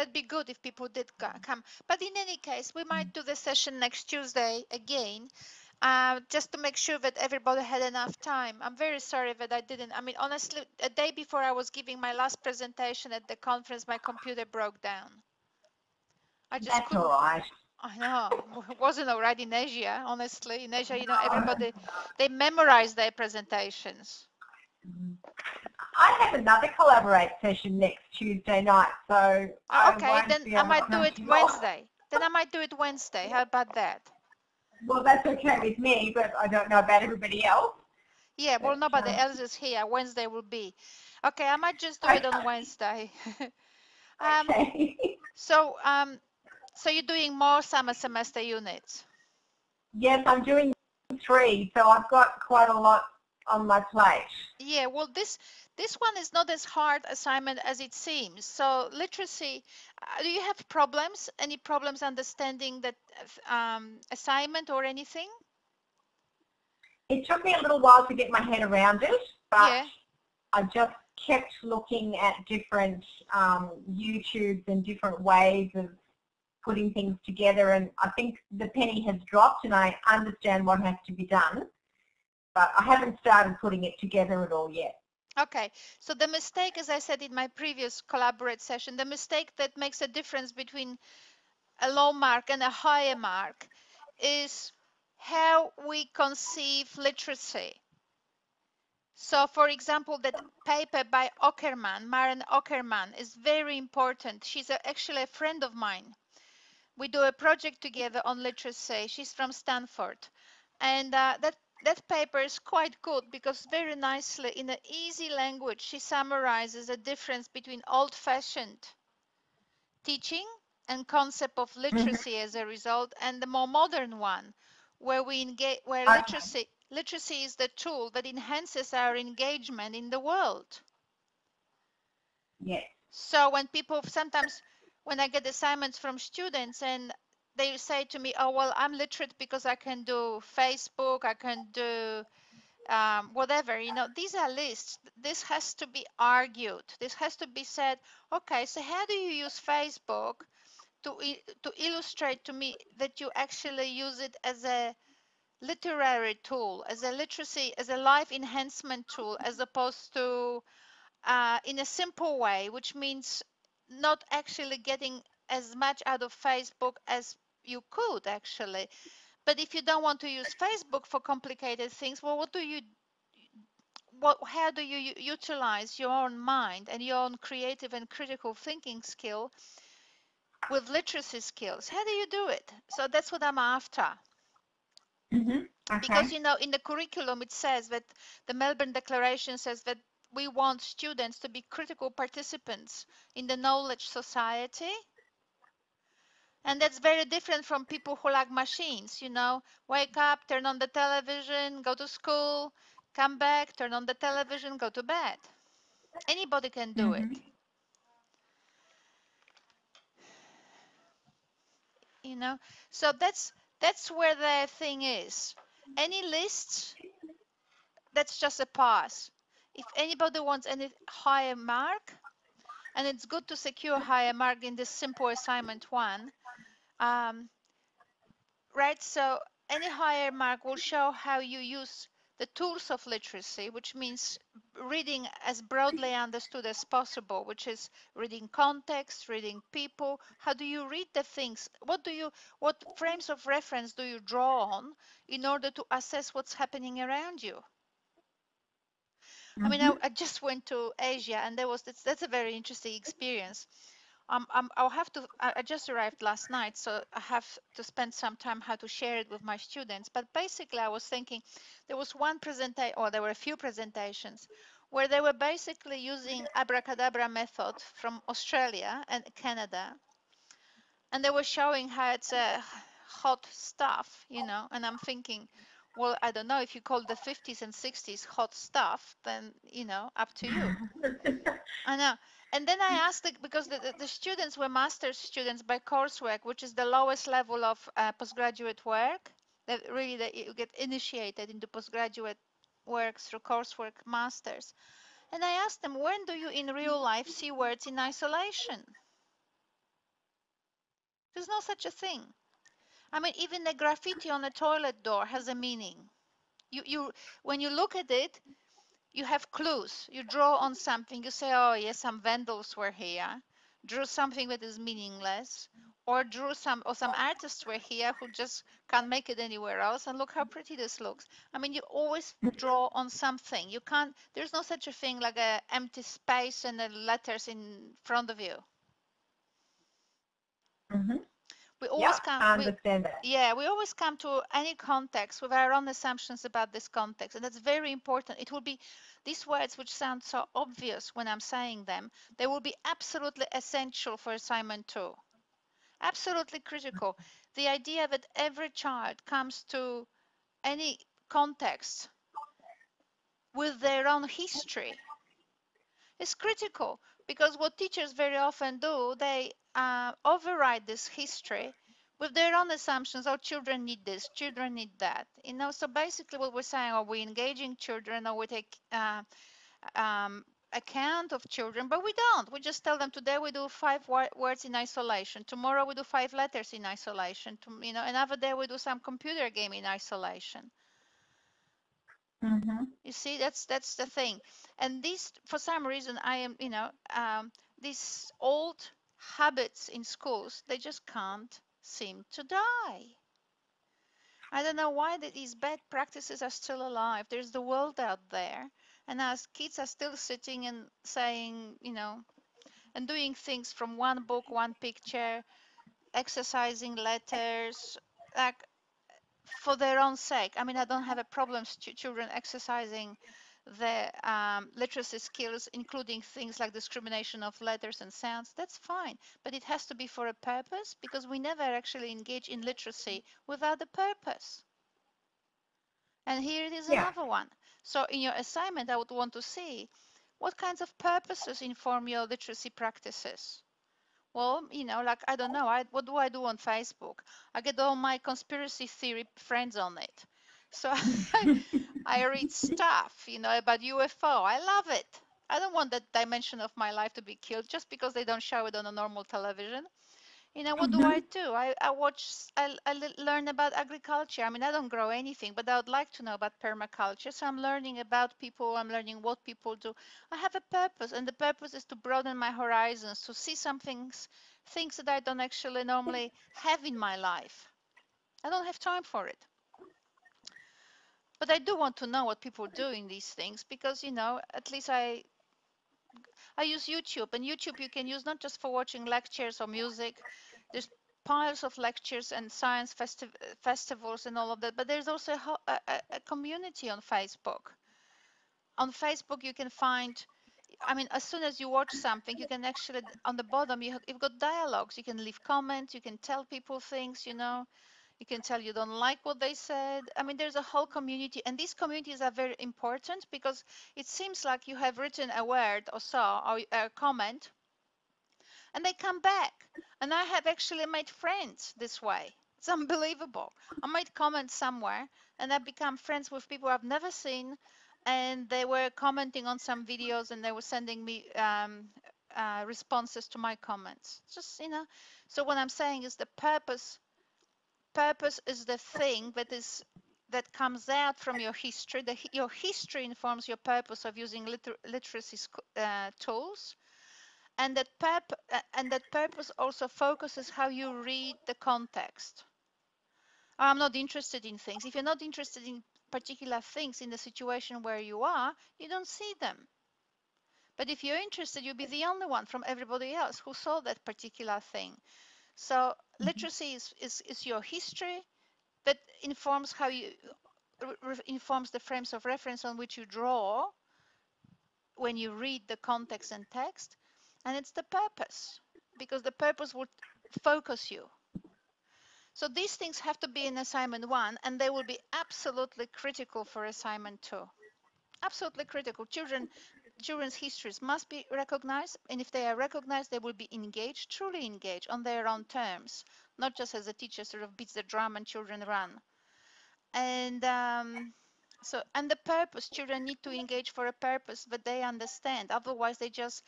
That'd be good if people did come. But in any case, we might do the session next Tuesday again, just to make sure that everybody had enough time. I'm very sorry that I didn't. I mean, honestly, a day before I was giving my last presentation at the conference, my computer broke down. I just That's all couldn't. right. I know. It wasn't already in Asia, honestly. In Asia, everybody, they memorize their presentations. I have another Collaborate session next Tuesday night, so I Okay, won't then be I able to might do crash it you off. Wednesday. Then I might do it Wednesday. How about that? Well, that's okay with me, but I don't know about everybody else. Yeah, well, But, nobody else is here. Wednesday will be. Okay, I might just do it on Wednesday. okay. So, so you're doing more summer semester units? Yes, I'm doing 3, so I've got quite a lot on my plate. Yeah, well, this one is not as hard assignment as it seems. So literacy, do you have problems? Any problems understanding that assignment or anything? It took me a little while to get my head around it, but Yeah. I just kept looking at different YouTubes and different ways of putting things together, and I think the penny has dropped and I understand what has to be done, but I haven't started putting it together at all yet. Okay, so the mistake, as I said in my previous Collaborate session, the mistake that makes a difference between a low mark and a higher mark is how we conceive literacy. So, for example, that paper by Ockerman, Maren Ockerman, is very important. She's actually a friend of mine. We do a project together on literacy. She's from Stanford. And that paper is quite good because very nicely, in an easy language, she summarizes the difference between old-fashioned teaching and concept of literacy as a result, and the more modern one, where we engage, where Okay. literacy is the tool that enhances our engagement in the world. Yes. So when people sometimes, when I get assignments from students and they say to me, oh, well, I'm literate because I can do Facebook, I can do whatever, these are lists. This has to be argued. This has to be said, okay, so how do you use Facebook to illustrate to me that you actually use it as a literary tool, as a literacy, as a life enhancement tool, as opposed to in a simple way, which means not actually getting as much out of Facebook as you could actually. But if you don't want to use Facebook for complicated things, well, how do you utilize your own mind and your own creative and critical thinking skill with literacy skills? How do you do it? So that's what I'm after. Because Okay. in the curriculum it says that the Melbourne Declaration says that we want students to be critical participants in the knowledge society, and that's very different from people who like machines. Wake up, turn on the television, go to school, come back, turn on the television, go to bed. Anybody can do it. So that's where the thing is. Any lists, that's just a pass. If anybody wants any higher mark, and it's good to secure a higher mark in this simple assignment one, right? So any higher mark will show how you use the tools of literacy, which means reading as broadly understood as possible, which is reading context, reading people. How do you read the things? What frames of reference do you draw on in order to assess what's happening around you? I mean, I just went to Asia, and that's a very interesting experience. I just arrived last night, so I have to spend some time how to share it with my students. But basically, I was thinking there was one presentation, or there were a few presentations, where they were basically using abracadabra method from Australia and Canada, and they were showing how it's a hot stuff, and I'm thinking, well, I don't know if you call the 50s and 60s hot stuff, then, up to you. I know. And then I asked because the students were master's students by coursework, which is the lowest level of postgraduate work. That you get initiated into postgraduate work through coursework masters. And I asked them, when do you in real life see words in isolation? There's no such a thing. I mean, even the graffiti on a toilet door has a meaning. When you look at it, you have clues. You draw on something. You say, oh, yes, some vandals were here. Drew something that is meaningless. Or some artists were here who just can't make it anywhere else. And look how pretty this looks. I mean, you always draw on something. You can't, there's no such a thing like an empty space and the letters in front of you. Mm-hmm. We Yeah, always come, I understand that. yeah, we always come to any context with our own assumptions about this context, and that's very important. It will be these words, which sound so obvious when I'm saying them, they will be absolutely essential for assignment 2. Absolutely critical. The idea that every child comes to any context with their own history is critical, because what teachers very often do, they override this history with their own assumptions. Oh, children need this, children need that. So basically what we're saying, are we engaging children, or we take account of children, but we don't. We just tell them, today we do 5 words in isolation. Tomorrow we do 5 letters in isolation. Another day we do some computer game in isolation. Mm-hmm. You see, that's the thing. And this, for some reason, these old habits in schools, they just can't seem to die. I don't know why these bad practices are still alive. There's the world out there, and our kids are still sitting and saying, and doing things from one book, one picture, exercising letters, like for their own sake. I mean, I don't have a problem with children exercising their literacy skills, including things like discrimination of letters and sounds. That's fine, but it has to be for a purpose, because we never actually engage in literacy without a purpose. And here it is, another one. So in your assignment, I would want to see what kinds of purposes inform your literacy practices. Well, like, I don't know, what do I do on Facebook? I get all my conspiracy theory friends on it. So I read stuff, about UFO. I love it. I don't want that dimension of my life to be killed just because they don't show it on a normal television. What do I do? I learn about agriculture. I mean, I don't grow anything, but I would like to know about permaculture. So I'm learning about people. I'm learning what people do. I have a purpose, and the purpose is to broaden my horizons, to see some things that I don't actually normally have in my life. I don't have time for it. But I do want to know what people do in these things, because, at least I use YouTube, and YouTube you can use not just for watching lectures or music. There's piles of lectures and science festivals and all of that, but there's also a community on Facebook. On Facebook you can find, I mean, as soon as you watch something, you can actually, on the bottom, you've got dialogues. You can leave comments, you can tell people things, you can tell you don't like what they said. I mean, there's a whole community, and these communities are very important, because it seems like you have written a word or so, or a comment, and they come back. And I have actually made friends this way. It's unbelievable. I made comments somewhere, and I become friends with people I've never seen, and they were commenting on some videos, and they were sending me responses to my comments. Just, so what I'm saying is the purpose is the thing that comes out from your history. Your history informs your purpose of using literacy tools, and that purpose also focuses how you read the context. I'm not interested in things. If you're not interested in particular things in the situation where you are, you don't see them. But if you're interested, you'll be the only one from everybody else who saw that particular thing. So literacy is your history that informs how you informs the frames of reference on which you draw when you read the context and text, and it's the purpose, because the purpose would focus you. So these things have to be in assignment 1, and they will be absolutely critical for assignment 2. Absolutely critical. Children's histories must be recognized, and if they are recognized, they will be engaged, truly engaged, on their own terms, not just as a teacher sort of beats the drum and children run. And and the purpose, children need to engage for a purpose that they understand. Otherwise, they just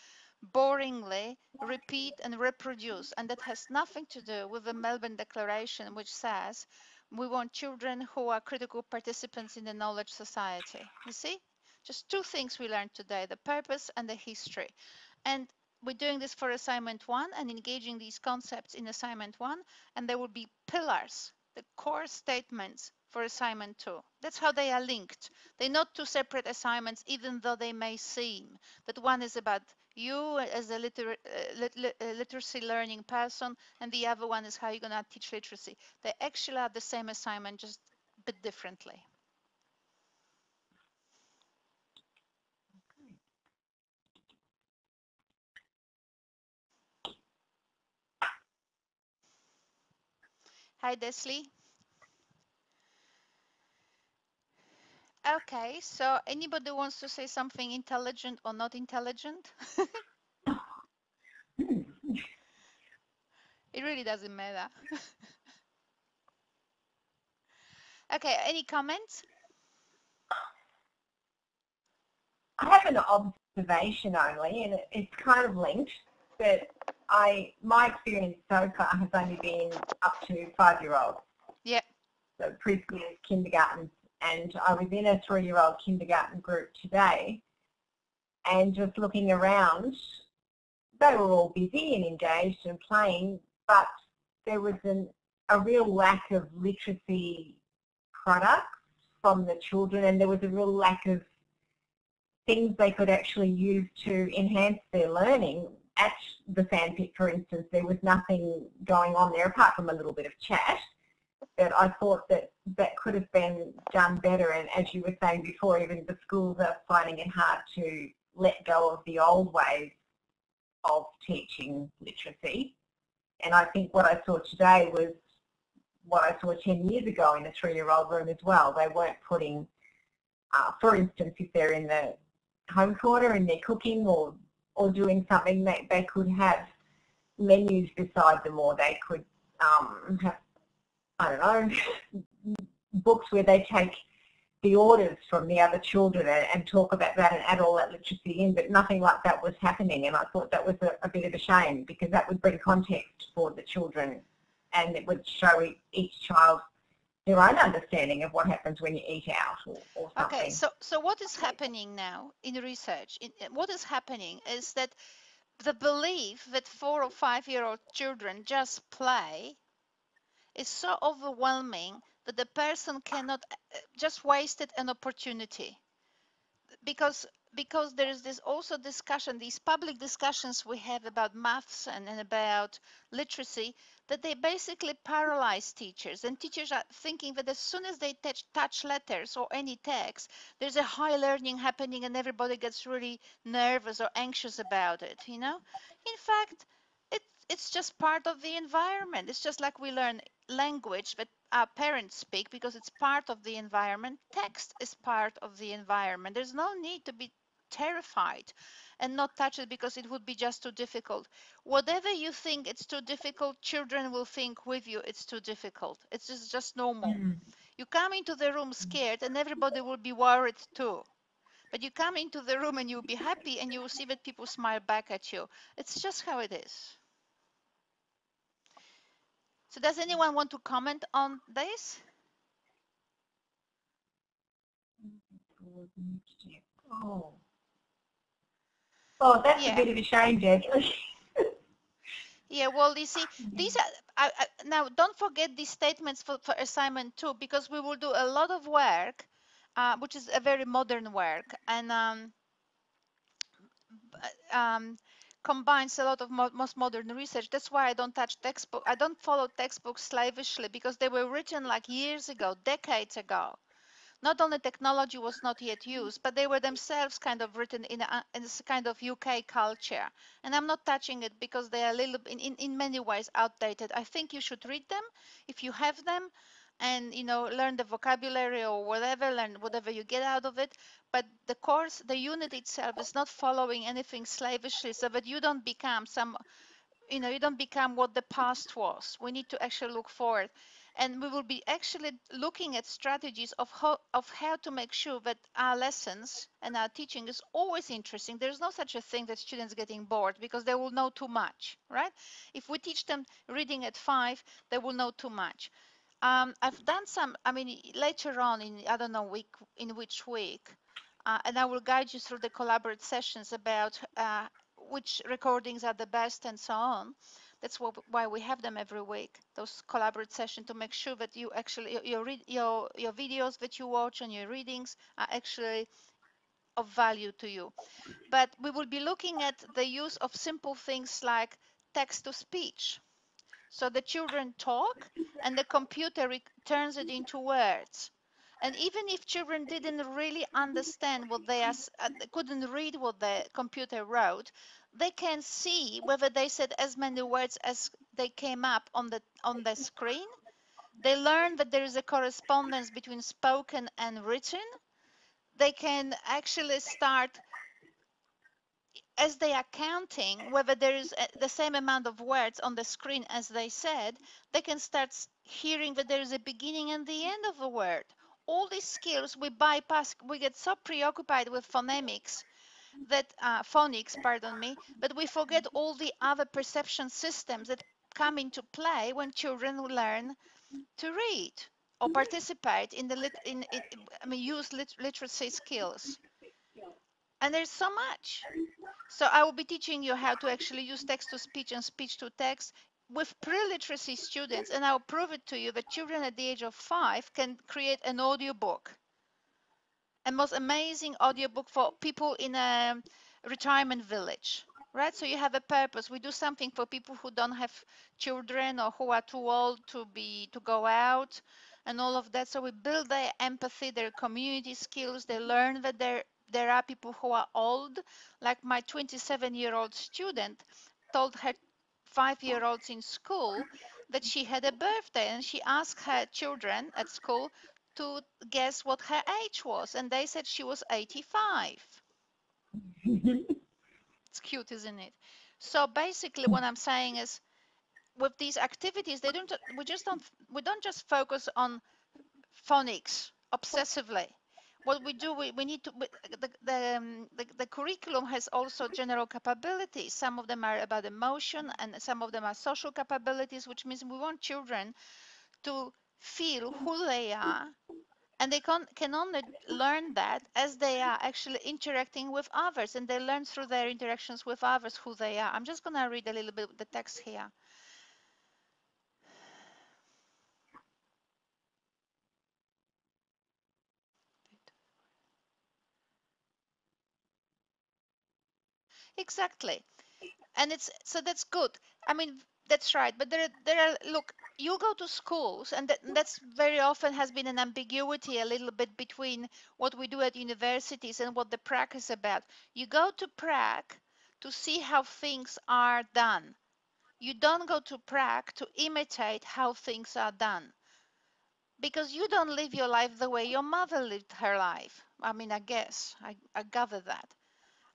boringly repeat and reproduce. And that has nothing to do with the Melbourne Declaration, which says we want children who are critical participants in the knowledge society. You see? Just two things we learned today, the purpose and the history. And we're doing this for assignment 1 and engaging these concepts in assignment 1, and there will be pillars, the core statements for assignment 2. That's how they are linked. They're not two separate assignments, even though they may seem that one is about you as a literacy learning person, and the other one is how you're going to teach literacy. They actually are the same assignment, just a bit differently. Hi, Desley. Okay, so anybody wants to say something intelligent or not intelligent? It really doesn't matter. Okay, any comments? I have an observation only, and it's kind of linked, but my experience so far has only been up to 5-year-olds. Yeah. So preschool, kindergarten, and I was in a 3-year-old kindergarten group today, and just looking around, they were all busy and engaged and playing, but there was a real lack of literacy products from the children, and there was a real lack of things they could actually use to enhance their learning. At the sandpit, for instance, there was nothing going on there apart from a little bit of chat, but I thought that could have been done better. And as you were saying before, even the schools are finding it hard to let go of the old ways of teaching literacy. And I think what I saw today was what I saw 10 years ago in a 3-year-old room as well. They weren't putting, for instance, if they're in the home corner and they're cooking or doing something, they could have menus beside them, or they could have, I don't know, books where they take the orders from the other children and talk about that and add all that literacy in, but nothing like that was happening, and I thought that was a bit of a shame, because that would bring context for the children and it would show each child their own understanding of what happens when you eat out or something. Okay, so what is happening now in research? What is happening is that the belief that 4 or 5-year-old children just play is so overwhelming that the person cannot just wasted an opportunity, because there is this also discussion, these public discussions we have about maths and about literacy, that they basically paralyze teachers, and teachers are thinking that as soon as they touch letters or any text, there's a high learning happening and everybody gets really nervous or anxious about it, you know. In fact, it's just part of the environment. It's just like we learn language that our parents speak because it's part of the environment. Text is part of the environment. There's no need to be terrified and not touch it because it would be just too difficult. Whatever you think it's too difficult, children will think with you it's too difficult. It's just normal. You come into the room scared and everybody will be worried too. But you come into the room and you'll be happy and you will see that people smile back at you. It's just how it is. So does anyone want to comment on this? Oh, that's a bit of a shame, Deb. Yeah, well, you see, these are now. Don't forget these statements for assignment 2, because we will do a lot of work, which is a very modern work, and combines a lot of most modern research. That's why I don't touch textbook. I don't follow textbooks slavishly, because they were written like years ago, decades ago. Not only technology was not yet used, but they were themselves kind of written in this kind of UK culture. And I'm not touching it because they are a little, in many ways, outdated. I think you should read them if you have them, and learn the vocabulary or whatever, learn whatever you get out of it. But the course, the unit itself is not following anything slavishly, so that you don't become some you don't become what the past was. We need to actually look forward. And we will be actually looking at strategies of how to make sure that our lessons and our teaching is always interesting. There's no such a thing that students getting bored because they will know too much, right? If we teach them reading at 5, they will know too much. I've done some, I mean, later on in, I don't know, in which week, and I will guide you through the collaborative sessions about which recordings are the best and so on. That's why we have them every week, those collaborative sessions, to make sure that you actually, your videos that you watch and your readings are actually of value to you. But we will be looking at the use of simple things like text to speech. So the children talk and the computer turns it into words. And even if children didn't really understand what couldn't read what the computer wrote, they can see whether they said as many words as they came up on the screen. They learn that there is a correspondence between spoken and written. They can actually start, as they are counting whether there is the same amount of words on the screen as they said, they can start hearing that there is a beginning and the end of a word. All these skills we bypass. We get so preoccupied with phonemics that phonics, pardon me, but we forget all the other perception systems that come into play when children learn to read or participate in use literacy skills. And there's so much. So I will be teaching you how to actually use text-to-speech and speech-to-text with pre-literacy students, and I'll prove it to you that children at the age of 5 can create an audiobook, a most amazing audiobook for people in a retirement village, right? So you have a purpose. We do something for people who don't have children or who are too old to go out and all of that. So we build their empathy, their community skills. They learn that there are people who are old. Like my 27-year-old student told her 5-year-olds in school that she had a birthday, and she asked her children at school to guess what her age was, and they said she was 85. It's cute, isn't it? So basically what I'm saying is, with these activities, we don't just focus on phonics obsessively. What we do, we need to, the curriculum has also general capabilities. Some of them are about emotion and some of them are social capabilities, which means we want children to feel who they are, and they can only learn that as they are actually interacting with others, and they learn through their interactions with others who they are. I'm just going to read a little bit of the text here. Exactly. And that's good. I mean, that's right. But there are, look, you go to schools, and that's very often has been an ambiguity a little bit between what we do at universities and what the prac is about. You go to prac to see how things are done. You don't go to prac to imitate how things are done, because you don't live your life the way your mother lived her life. I mean, I guess I gather that.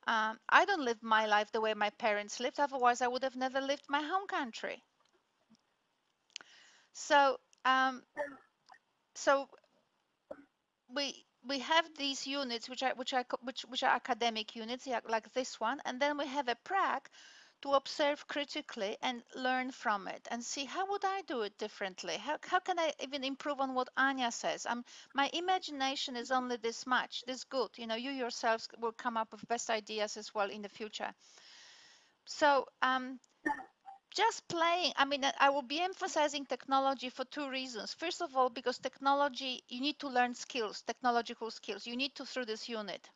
I don't live my life the way my parents lived, otherwise I would have never lived my home country. So, so we have these units which are academic units, yeah, like this one, and then we have a prac to observe critically and learn from it and see how would I do it differently? How can I even improve on what Anya says? My imagination is only this much, this good. You know, you yourselves will come up with best ideas as well in the future. So just playing, I mean, I will be emphasizing technology for 2 reasons. First of all, because technology, you need to learn skills, technological skills. You need to through this unit.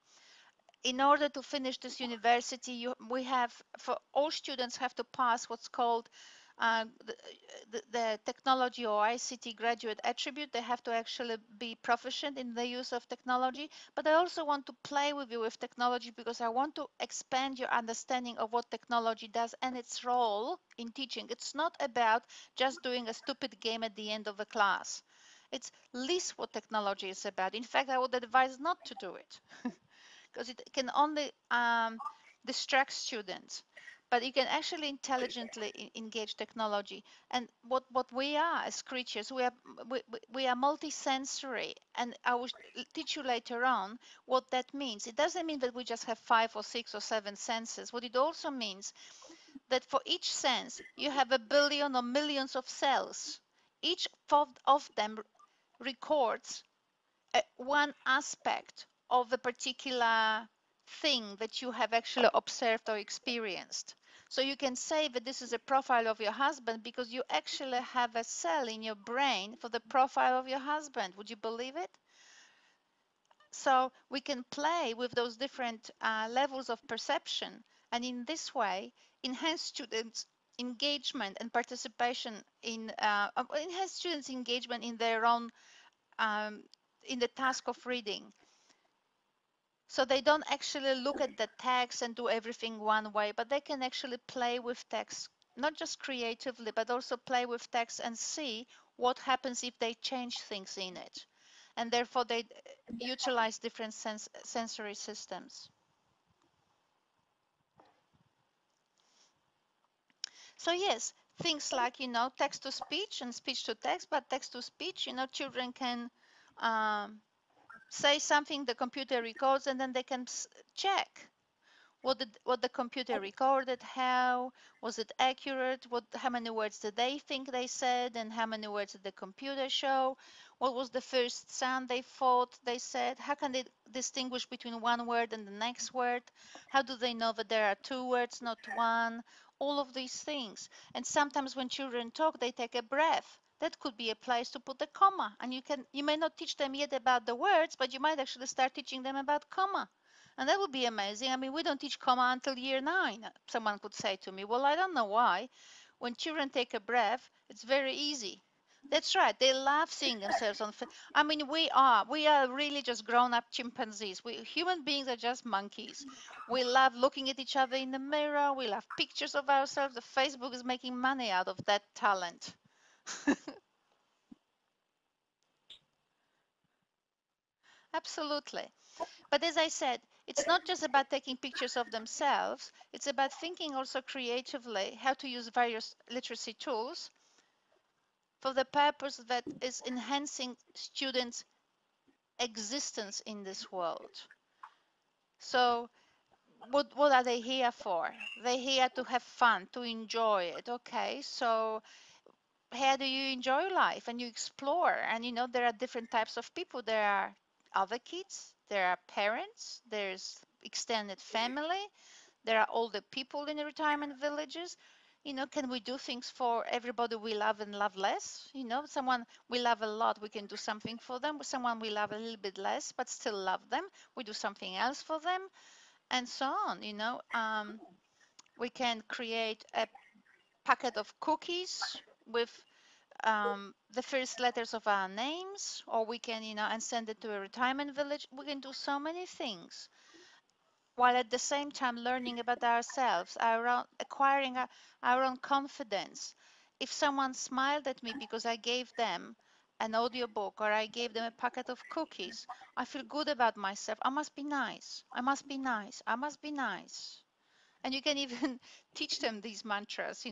In order to finish this university, we have, for all students have to pass what's called uh, the technology or ICT graduate attribute. They have to actually be proficient in the use of technology. But I also want to play with you with technology because I want to expand your understanding of what technology does and its role in teaching. It's not about just doing a stupid game at the end of a class. It's least what technology is about. In fact, I would advise not to do it because it can only distract students. but you can actually intelligently engage technology. And what we are as creatures, we are multisensory, and I will teach you later on what that means. It doesn't mean that we just have 5 or 6 or 7 senses. What it also means that for each sense you have a billion or millions of cells. Each of them records one aspect of a particular thing that you have actually observed or experienced. So you can say that this is a profile of your husband because you actually have a cell in your brain for the profile of your husband. Would you believe it? So we can play with those different levels of perception, and in this way enhance students' engagement and participation enhance students' engagement in their own in the task of reading. So they don't actually look at the text and do everything one way, but they can actually play with text, not just creatively, but also play with text and see what happens if they change things in it. And therefore they utilize different sensory systems. So yes, things like, text to speech and speech to text, but text to speech, children can say something, the computer records, and then they can check what the computer recorded, how was it accurate, how many words did they think they said, and how many words did the computer show, what was the first sound they thought they said, how can they distinguish between one word and the next word, how do they know that there are two words, not one, all of these things. And sometimes when children talk, they take a breath. That could be a place to put a comma, and you may not teach them yet about the words, but you might actually start teaching them about comma. And that would be amazing. I mean, we don't teach comma until year 9. Someone could say to me, well, I don't know why. When children take a breath, it's very easy. That's right. They love seeing themselves on. I mean, we are really just grown-up chimpanzees. Human beings are just monkeys. We love looking at each other in the mirror. We love pictures of ourselves. The Facebook is making money out of that talent. Absolutely. But as I said, it's not just about taking pictures of themselves. It's about thinking also creatively how to use various literacy tools for the purpose that is enhancing students' existence in this world. So what are they here for? They're here to have fun, to enjoy it. Okay, so how do you enjoy life? And you explore, and there are different types of people. There are other kids, there are parents, there's extended family, there are older people in the retirement villages. Can we do things for everybody we love and love less? Someone we love a lot, we can do something for them. Someone we love a little bit less, but still love them, we do something else for them, and so on. We can create a packet of cookies with the first letters of our names, or we can, and send it to a retirement village. We can do so many things while at the same time learning about ourselves, acquiring our own confidence. If someone smiled at me because I gave them an audiobook or I gave them a packet of cookies, I feel good about myself. I must be nice. I must be nice. I must be nice. And you can even teach them these mantras,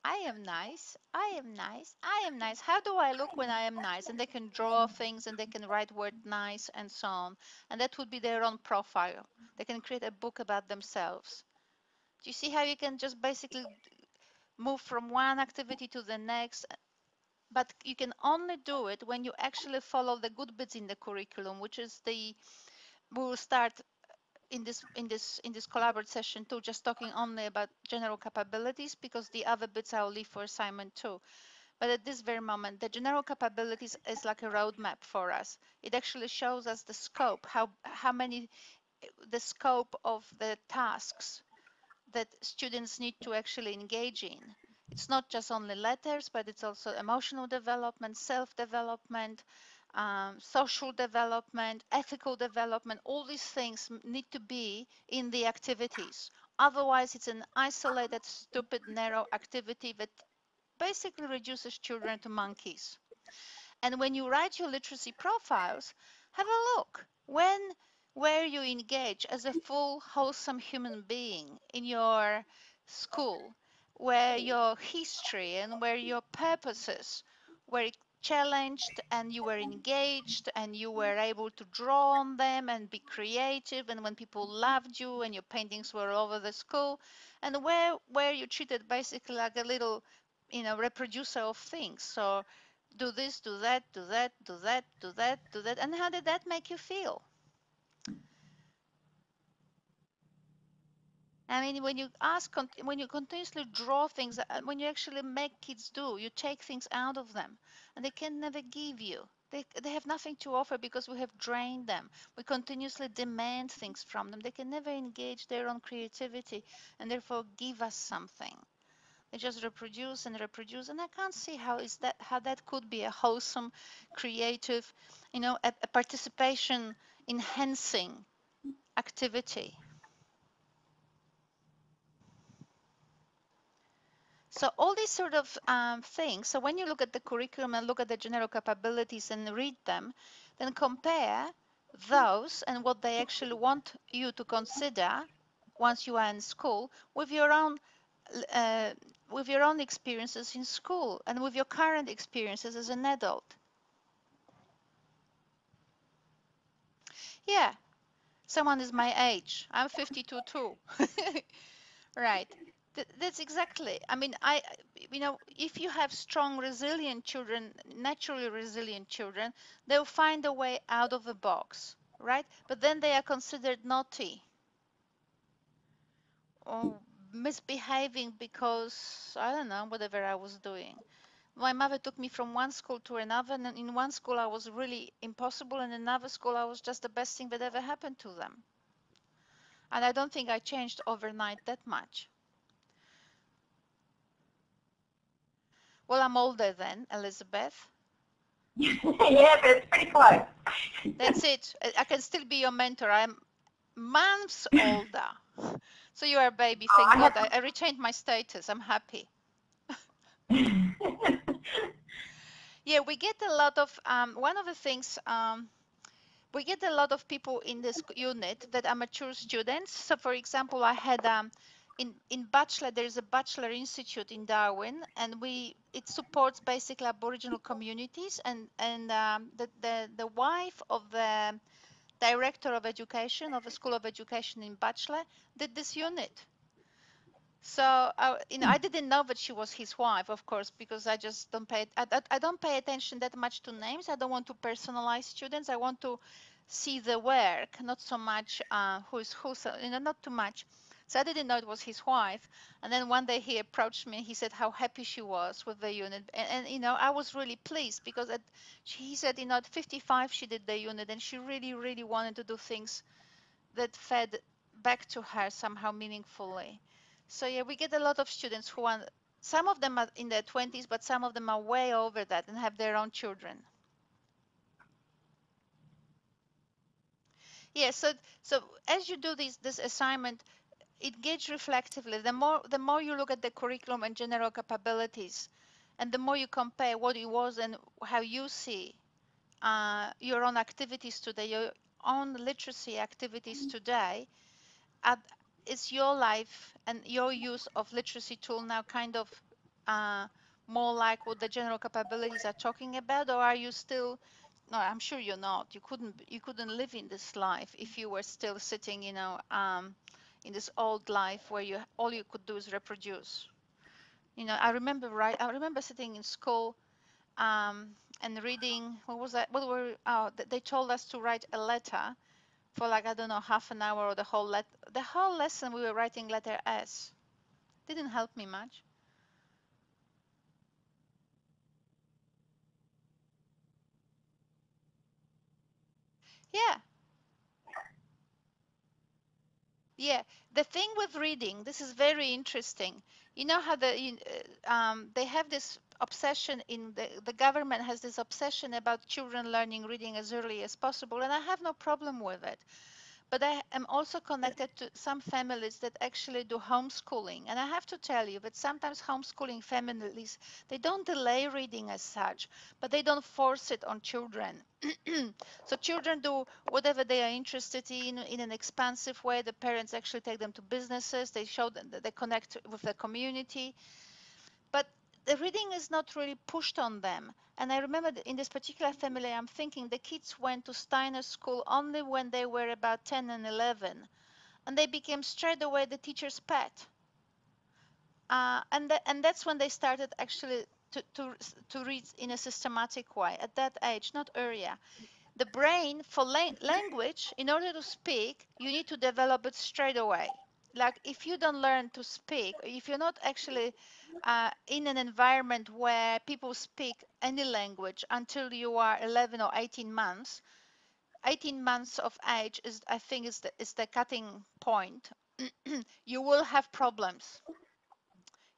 I am nice, I am nice, I am nice. How do I look when I am nice? And they can draw things and they can write word nice and so on. And that would be their own profile. They can create a book about themselves. Do you see how you can just basically move from one activity to the next? But you can only do it when you actually follow the good bits in the curriculum, which is we will start in this collaborative session too, just talking only about general capabilities, because the other bits I'll leave for assignment 2. But at this very moment, the general capabilities is like a roadmap for us. It actually shows us the scope, the scope of the tasks that students need to actually engage in. It's not just only letters, but it's also emotional development, self-development, social development, ethical development. All these things need to be in the activities. Otherwise, it's an isolated, stupid, narrow activity that basically reduces children to monkeys. And when you write your literacy profiles, have a look. Where you engage as a full, wholesome human being in your school where your history and where your purposes were challenged and you were engaged and you were able to draw on them and be creative, and when people loved you and your paintings were all over the school, and where you treated basically like a little, reproducer of things. So do this, do that, do that, do that, do that, do that. And how did that make you feel? I mean, when you continuously draw things, when you actually make kids do, you take things out of them, and they can never give you. They have nothing to offer because we have drained them. We continuously demand things from them. They can never engage their own creativity and therefore give us something. They just reproduce and reproduce, and I can't see how that could be a wholesome, creative, a participation enhancing activity. So all these sort of things. So when you look at the curriculum and look at the general capabilities and read them, then compare those and what they actually want you to consider once you are in school with your own experiences in school and with your current experiences as an adult. Yeah, someone is my age. I'm 52 too. Right. That's exactly. I mean, if you have strong, resilient children, naturally resilient children, they'll find a way out of the box, right? But then they are considered naughty or misbehaving because, I don't know, whatever I was doing. My mother took me from one school to another, and in one school I was really impossible, and in another school I was just the best thing that ever happened to them. And I don't think I changed overnight that much. Well, I'm older than Elizabeth. Yeah, but it's pretty close. That's it. I can still be your mentor. I'm months older. So you are a baby. Thank God. I retained my status. I'm happy. Yeah, we get a lot of, one of the things, we get a lot of people in this unit that are mature students. So for example, I had, in Bachelor, there's a Bachelor Institute in Darwin, and it supports basically Aboriginal communities, and the wife of the director of education of a school of education in Bachelor did this unit. So I didn't know that she was his wife, of course, because I just don't I don't pay attention that much to names. I don't want to personalize students. I want to see the work, not so much who is who. So, not too much. So I didn't know it was his wife. And then one day he approached me. He said how happy she was with the unit, and I was really pleased because he said at 55 she did the unit, and she really, really wanted to do things that fed back to her somehow meaningfully. So yeah, we get a lot of students who are, some of them are in their 20s, but some of them are way over that and have their own children. Yeah, so as you do this assignment, engage reflectively. The more you look at the curriculum and general capabilities, and the more you compare what it was and how you see your own activities today, your own literacy activities today, is your life and your use of literacy tool now kind of more like what the general capabilities are talking about, or are you still? No, I'm sure you're not. You couldn't live in this life if you were still sitting, in this old life where all you could do is reproduce. I remember sitting in school and reading. What was that? They told us to write a letter for like, I don't know, half an hour or the whole lesson we were writing letter S. Didn't help me much. Yeah. Yeah. The thing with reading, this is very interesting. You know how they have this obsession in the government has this obsession about children learning reading as early as possible, and I have no problem with it. But I am also connected to some families that actually do homeschooling. And I have to tell you that sometimes homeschooling families, they don't delay reading as such, but they don't force it on children. So children do whatever they are interested in an expansive way. The parents actually take them to businesses. They show them that they connect with the community. But the reading is not really pushed on them. And I remember that in this particular family, I'm thinking the kids went to Steiner School only when they were about 10 and 11. And they became straight away the teacher's pet. And that's when they started actually to read in a systematic way at that age, not earlier. The brain for language, in order to speak, you need to develop it straight away. Like if you don't learn to speak, if you're not actually in an environment where people speak any language until you are 11 or 18 months, 18 months of age is, I think, is the cutting point. You will have problems.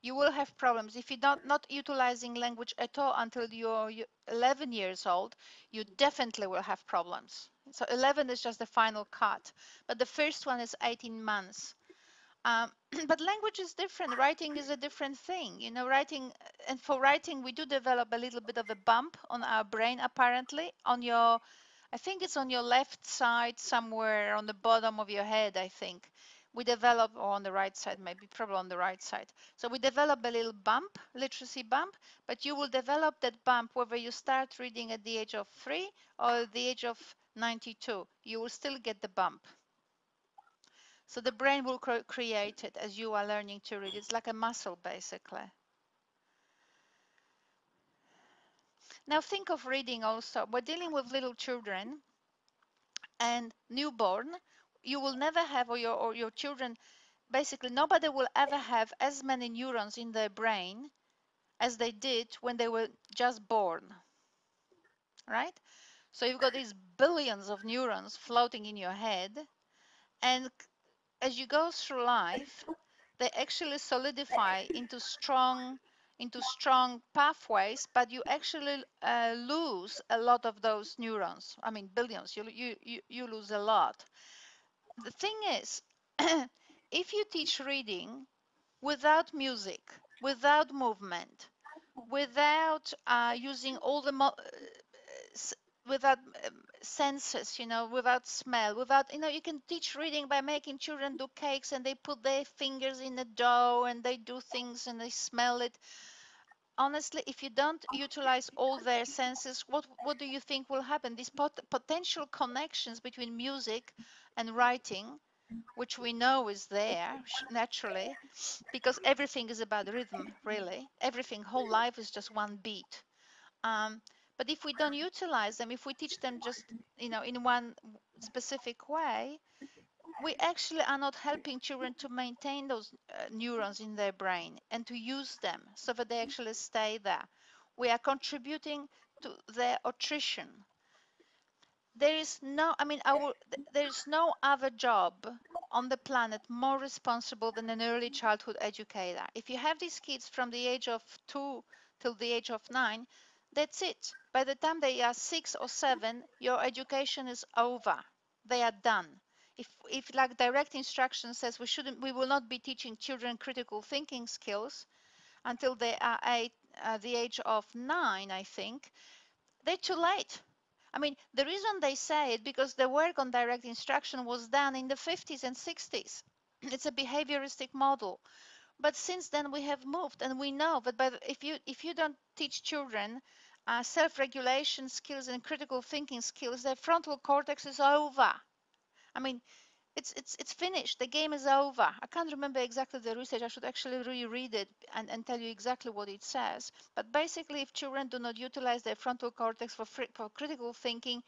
You will have problems if you're not utilizing language at all until you're 11 years old. You definitely will have problems. So 11 is just the final cut, but the first one is 18 months. But language is different. Writing is a different thing. You know, writing, and for writing, we do develop a little bit of a bump on our brain, apparently, on your, I think it's on your left side, somewhere on the bottom of your head, I think. We develop, or on the right side, maybe probably on the right side. So we develop a little bump, literacy bump, but you will develop that bump whether you start reading at the age of 3 or at the age of 92. You will still get the bump. So the brain will create it as you are learning to read. It's like a muscle, basically. Now think of reading also. We're dealing with little children and newborn. You will never have, or your children, basically nobody will ever have as many neurons in their brain as they did when they were just born, right? So you've got these billions of neurons floating in your head, and as you go through life, they actually solidify into strong pathways, but you actually lose a lot of those neurons. I mean, billions. You lose a lot. The thing is, if you teach reading without music, without movement, without using all the without senses, you know, without smell, without, you know, you can teach reading by making children do cakes and they put their fingers in the dough and they do things and they smell it. Honestly, if you don't utilize all their senses, what do you think will happen? These potential connections between music and writing, which we know is there naturally, because everything is about rhythm, really. Everything, whole life is just one beat. But if we don't utilize them, if we teach them just, you know, in one specific way, we actually are not helping children to maintain those neurons in their brain and to use them so that they actually stay there. We are contributing to their attrition. There is no, I mean, there is no other job on the planet more responsible than an early childhood educator. If you have these kids from the age of 2 till the age of 9, that's it. By the time they are 6 or 7, your education is over. They are done. If like direct instruction says we will not be teaching children critical thinking skills until they are the age of 9, I think, they're too late. I mean, the reason they say it because the work on direct instruction was done in the 50s and 60s. It's a behavioristic model. But since then we have moved, and we know that if you don't teach children self-regulation skills and critical thinking skills, their frontal cortex is over. I mean, it's finished. The game is over. I can't remember exactly the research. I should actually reread it and tell you exactly what it says. But basically, if children do not utilize their frontal cortex for critical thinking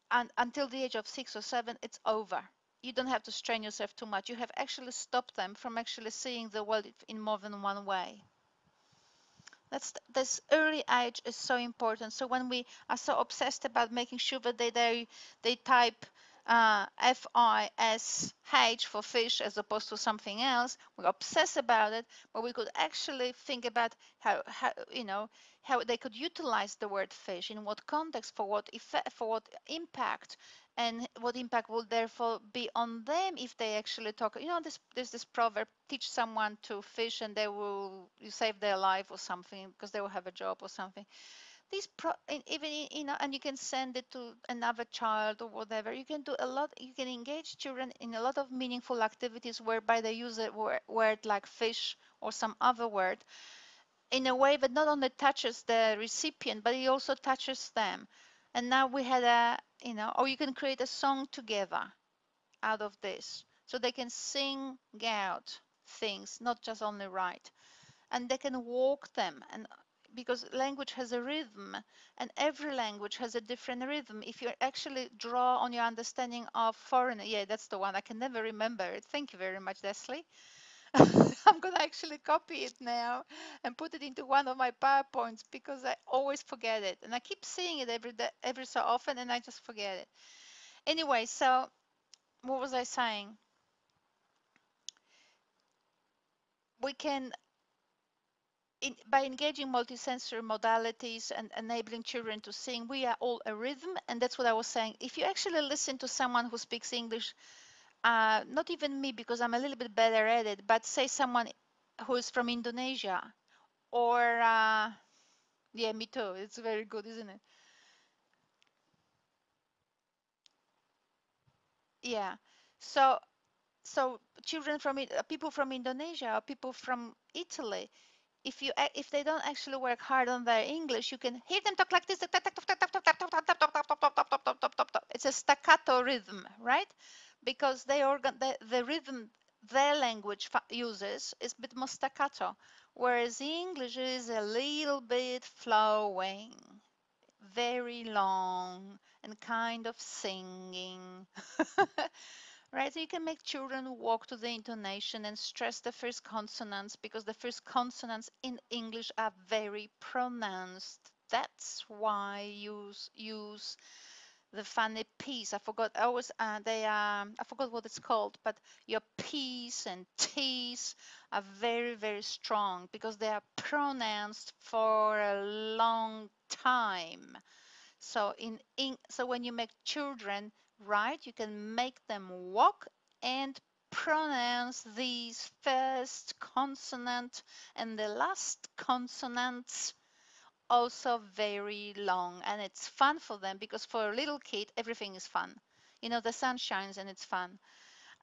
and until the age of 6 or 7, it's over. You don't have to strain yourself too much. You have actually stopped them from actually seeing the world in more than one way. This early age is so important. So when we are so obsessed about making sure that they type FISH for fish as opposed to something else. We obsess about it, but we could actually think about how they could utilize the word fish in what context, for what effect, for what impact, and what impact will therefore be on them if they actually talk. There's this proverb: teach someone to fish and you save their life or something, because they will have a job or something. And you can send it to another child or whatever. You can do a lot. You can engage children in a lot of meaningful activities whereby they use a word like fish or some other word in a way that not only touches the recipient, but it also touches them. And now we had or you can create a song together out of this, so they can sing out things, not just only write, and they can walk them. And because language has a rhythm, and every language has a different rhythm. If you actually draw on your understanding of foreign, yeah, that's the one, I can never remember it. Thank you very much, Leslie. I'm gonna actually copy it now and put it into one of my PowerPoints, because I always forget it, and I keep seeing it every day, every so often, and I just forget it. Anyway, so what was I saying? We can, by engaging multisensory modalities and enabling children to sing, we are all a rhythm. And that's what I was saying. If you actually listen to someone who speaks English, not even me, because I'm a little bit better at it, but say someone who is from Indonesia, or yeah, me too. It's very good, isn't it? Yeah. So children from people from Indonesia, or people from Italy, if they don't actually work hard on their English, you can hear them talk like this. It's a staccato rhythm, right? Because the rhythm their language uses is a bit more staccato, whereas English is a little bit flowing, very long, and kind of singing. Right, so you can make children walk to the intonation and stress the first consonants, because the first consonants in English are very pronounced. That's why you use the funny P's. I forgot. I forgot what it's called, but your P's and T's are very, very strong, because they are pronounced for a long time. So so when you make children write, you can make them walk and pronounce these first consonant and the last consonants also very long. And it's fun for them, because for a little kid everything is fun. The sun shines and it's fun.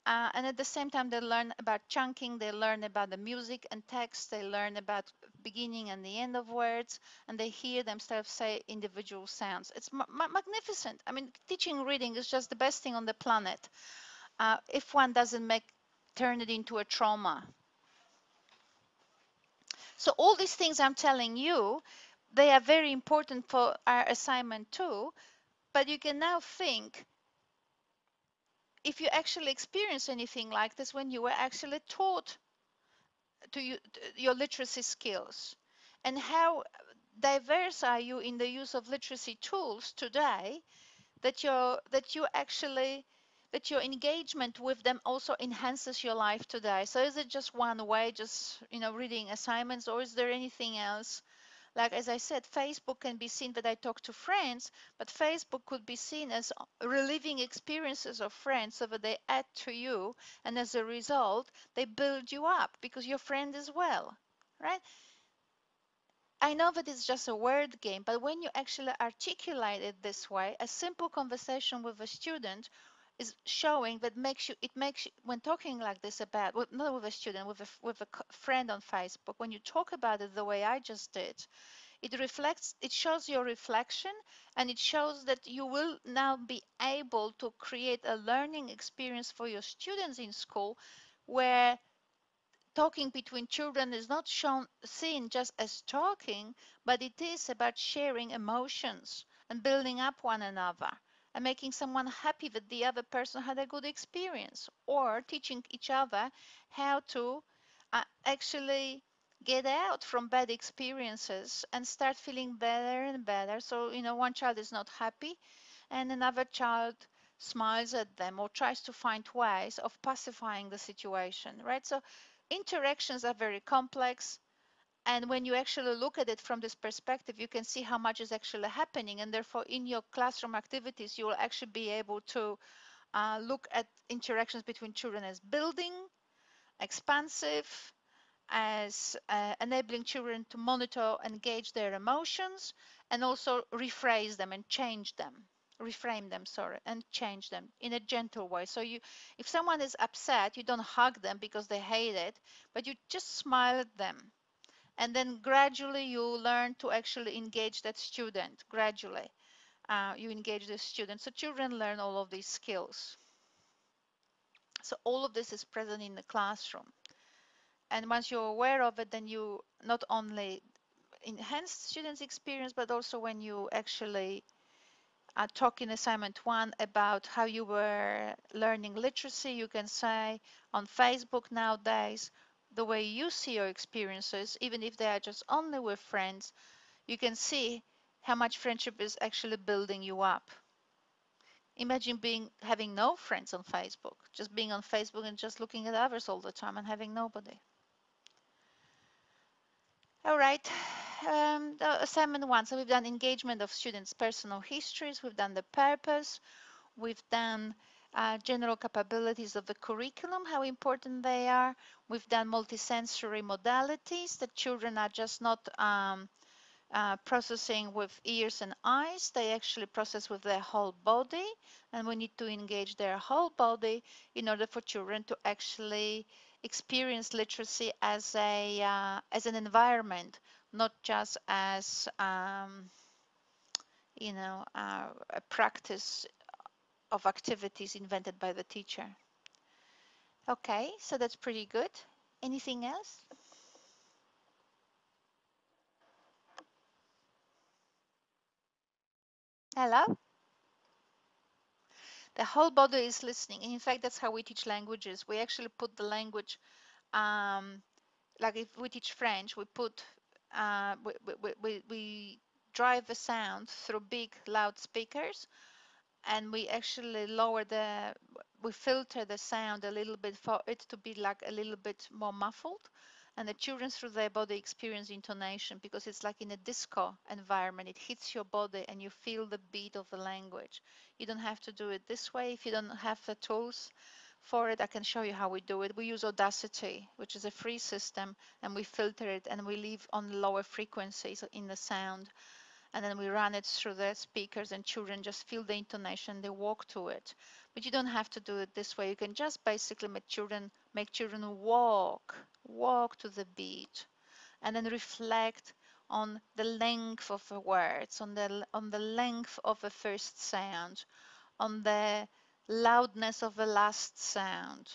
And at the same time, they learn about chunking, they learn about the music and text, they learn about beginning and the end of words, and they hear themselves say individual sounds. It's magnificent. I mean, teaching reading is just the best thing on the planet, if one doesn't turn it into a trauma. So all these things I'm telling you, they are very important for our assignment too, but you can now think, if you actually experience anything like this when you were actually taught your literacy skills, and how diverse are you in the use of literacy tools today, that your engagement with them also enhances your life today. So is it just one way, just reading assignments, or is there anything else? Like, as I said, Facebook can be seen that I talk to friends, but Facebook could be seen as reliving experiences of friends, so that they add to you, and as a result, they build you up because you're friend as well, right? I know that it's just a word game, but when you actually articulate it this way, a simple conversation with a student is showing that it makes you, when talking like this about, not with a student, with a friend on Facebook, when you talk about it the way I just did, it shows your reflection, and it shows that you will now be able to create a learning experience for your students in school, where talking between children is not seen just as talking, but it is about sharing emotions and building up one another and making someone happy that the other person had a good experience, or teaching each other how to actually get out from bad experiences and start feeling better and better. So, one child is not happy and another child smiles at them, or tries to find ways of pacifying the situation, right? So interactions are very complex. And when you actually look at it from this perspective, you can see how much is actually happening. And therefore, in your classroom activities, you will actually be able to look at interactions between children as building, expansive, as enabling children to monitor and gauge their emotions, and also rephrase them and change them, reframe them, sorry, and change them in a gentle way. So if someone is upset, you don't hug them because they hate it, but you just smile at them. And then gradually you learn to actually engage that student. Gradually, you engage the student. So children learn all of these skills. So all of this is present in the classroom. And once you're aware of it, then you not only enhance students' experience, but also when you actually talk in assignment 1 about how you were learning literacy, you can say on Facebook nowadays, the way you see your experiences, even if they are just only with friends, you can see how much friendship is actually building you up. Imagine having no friends on Facebook, just being on Facebook and just looking at others all the time and having nobody. All right, the assignment 1. So we've done engagement of students' personal histories, we've done the purpose, we've done general capabilities of the curriculum, how important they are. We've done multisensory modalities, that children are just not processing with ears and eyes, they actually process with their whole body, and we need to engage their whole body in order for children to actually experience literacy as an environment, not just as a practice of activities invented by the teacher. Okay, so that's pretty good. Anything else? Hello? The whole body is listening. In fact, that's how we teach languages. We actually put the language, like if we teach French, we drive the sound through big loudspeakers, and we actually we filter the sound a little bit for it to be like a little bit more muffled. And the children through their body experience intonation because it's like in a disco environment. It hits your body and you feel the beat of the language. You don't have to do it this way. If you don't have the tools for it, I can show you how we do it. We use Audacity, which is a free system, and we filter it and we leave on lower frequencies in the sound, and then we run it through the speakers, and children just feel the intonation, they walk to it. But you don't have to do it this way. You can just basically make children walk to the beat, and then reflect on the length of the words, on the length of the first sound, on the loudness of the last sound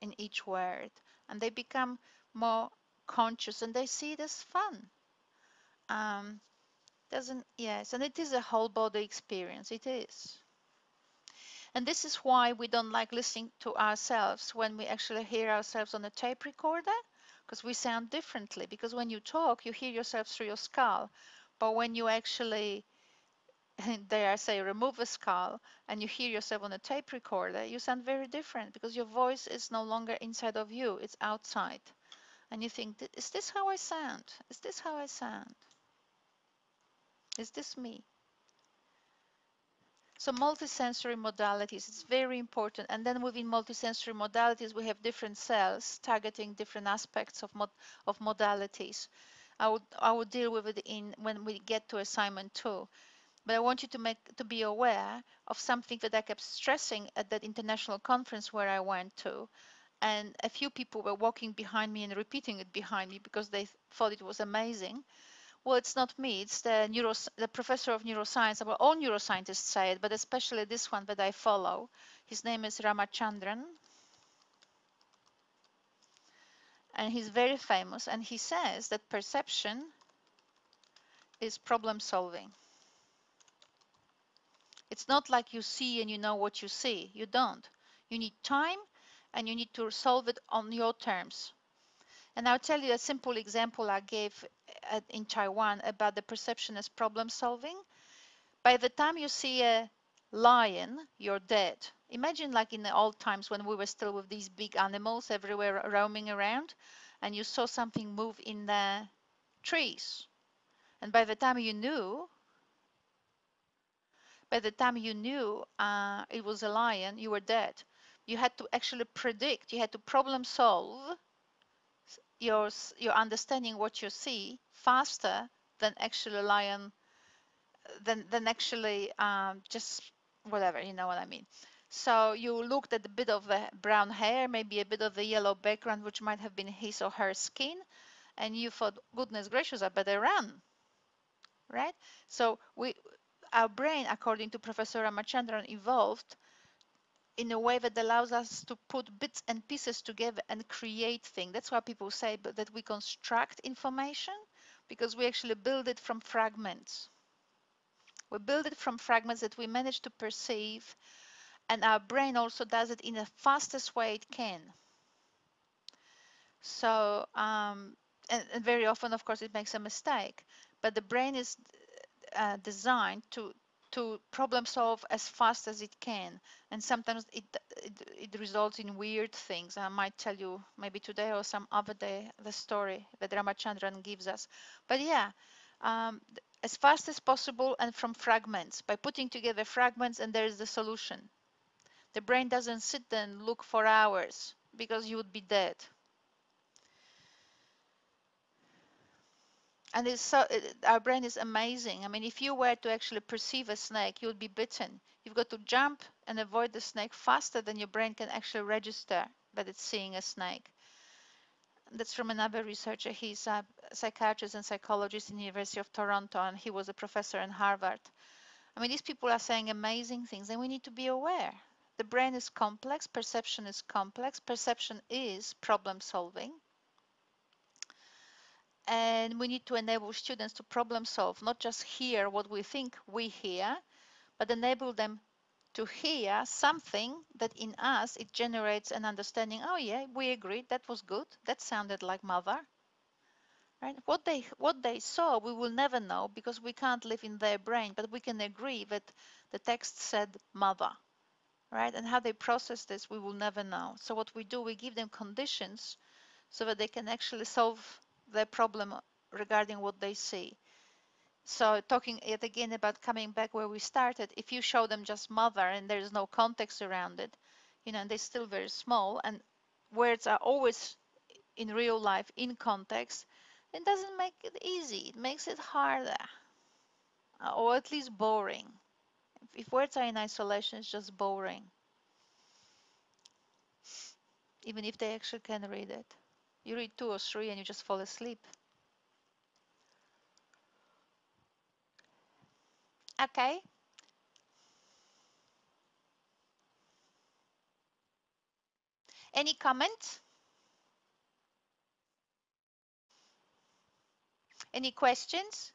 in each word, and they become more conscious and they see it as fun. Yes, and it is a whole body experience. It is. And this is why we don't like listening to ourselves when we actually hear ourselves on a tape recorder, because we sound differently. Because when you talk, you hear yourself through your skull. But when you actually, dare I say, remove a skull and you hear yourself on a tape recorder, you sound very different because your voice is no longer inside of you, it's outside. And you think, is this how I sound? Is this how I sound? Is this me? So multisensory modalities is very important. And then within multisensory modalities, we have different cells targeting different aspects of modalities. I will deal with it when we get to assignment 2. But I want you to be aware of something that I kept stressing at that international conference where I went to. And a few people were walking behind me and repeating it behind me because they thought it was amazing. Well, it's not me, it's the professor of neuroscience. Well, all neuroscientists say it, but especially this one that I follow. His name is Ramachandran, and he's very famous, and he says that perception is problem solving. It's not like you see and you know what you see. You don't. You need time, and you need to solve it on your terms. And I'll tell you a simple example I gave in Taiwan about the perception as problem solving. By the time you see a lion, you're dead. Imagine like in the old times when we were still with these big animals everywhere roaming around, and you saw something move in the trees. And by the time you knew, it was a lion, you were dead. You had to actually predict, you had to problem solve your understanding what you see faster than actually lion than actually just whatever, you know what I mean. So you looked at a bit of the brown hair, maybe a bit of the yellow background, which might have been his or her skin, and you thought, goodness gracious, I better run, right? So our brain, according to Professor Ramachandran, evolved in a way that allows us to put bits and pieces together and create things. That's why people say that we construct information, because we actually build it from fragments. We build it from fragments that we manage to perceive, and our brain also does it in the fastest way it can. So, and very often, of course, it makes a mistake, but the brain is designed to problem solve as fast as it can, and sometimes it results in weird things. I might tell you maybe today or some other day the story that Ramachandran gives us. But yeah, as fast as possible and from fragments, by putting together fragments, and there is the solution. The brain doesn't sit there and look for hours because you would be dead. And our brain is amazing. I mean, if you were to actually perceive a snake, you would be bitten. You've got to jump and avoid the snake faster than your brain can actually register that it's seeing a snake. That's from another researcher. He's a psychiatrist and psychologist in the University of Toronto, and he was a professor in Harvard. I mean, these people are saying amazing things, and we need to be aware. The brain is complex, perception is complex, perception is problem solving. And we need to enable students to problem solve, not just hear what we think we hear, but enable them to hear something that in us it generates an understanding. Oh yeah, we agree, that was good, that sounded like mother. Right? What they saw we will never know because we can't live in their brain, but we can agree that the text said mother. Right? And how they process this we will never know. So what we do, we give them conditions so that they can actually solve their problem regarding what they see. So talking yet again about coming back where we started, if you show them just mother and there's no context around it, you know, and they're still very small, and words are always in real life in context, it doesn't make it easy. It makes it harder, or at least boring. If words are in isolation, it's just boring, even if they actually can read it. You read 2 or 3 and you just fall asleep. Okay. Any comments? Any questions?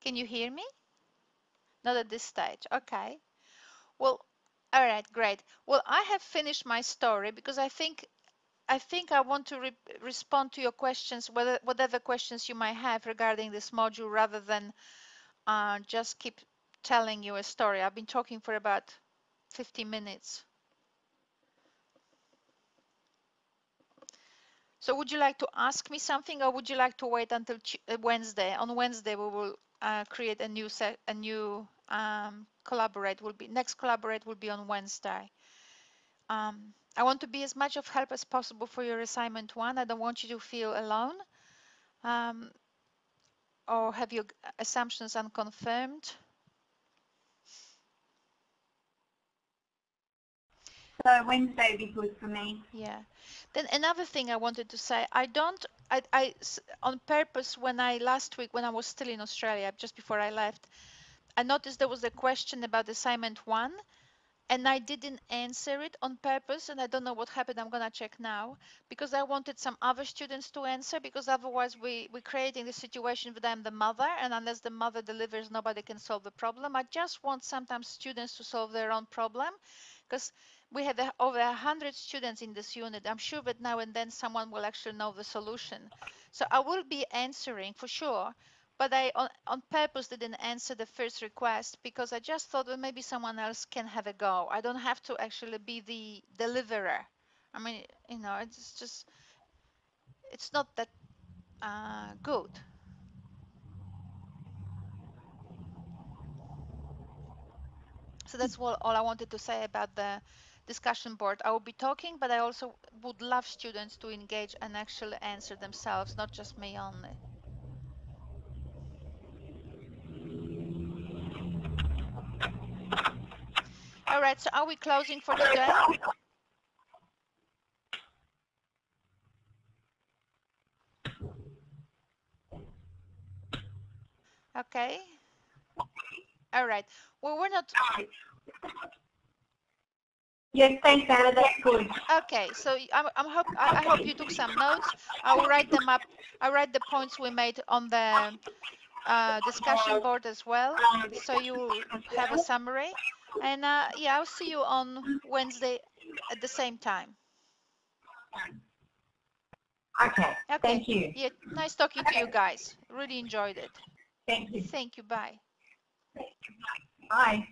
Can you hear me? Not at this stage. Okay. Well, all right, great. Well, I have finished my story because I think I want to respond to your questions, whatever questions you might have regarding this module, rather than just keep telling you a story. I've been talking for about 50 minutes. So would you like to ask me something, or would you like to wait until Wednesday? On Wednesday, we will create a new collaborate. Next collaborate will be on Wednesday. I want to be as much of help as possible for your assignment 1. I don't want you to feel alone or have your assumptions unconfirmed. So Wednesday would be good for me. Yeah. Then another thing I wanted to say, I on purpose, last week when I was still in Australia, just before I left, I noticed there was a question about assignment 1, and I didn't answer it on purpose, and I don't know what happened. I'm gonna check now, because I wanted some other students to answer, because otherwise we're creating the situation that I'm the mother, and unless the mother delivers, nobody can solve the problem. I just want sometimes students to solve their own problem, because We had over 100 students in this unit. I'm sure that now and then someone will actually know the solution. So I will be answering for sure, but I on purpose didn't answer the first request because I just thought that maybe someone else can have a go. I don't have to actually be the deliverer. I mean, you know, it's just, it's not that good. So that's all I wanted to say about the discussion board. I will be talking, but I also would love students to engage and actually answer themselves, not just me only. All right, so are we closing for today? Okay. All right. Well, we're not. Yes, thanks, Anna. That's good. Okay, so I hope you took some notes. I will write them up. I write the points we made on the discussion board as well, so you have a summary. And yeah, I'll see you on Wednesday at the same time. Okay. Thank you. Yeah, nice talking to you guys. Really enjoyed it. Thank you. Thank you. Bye. Bye.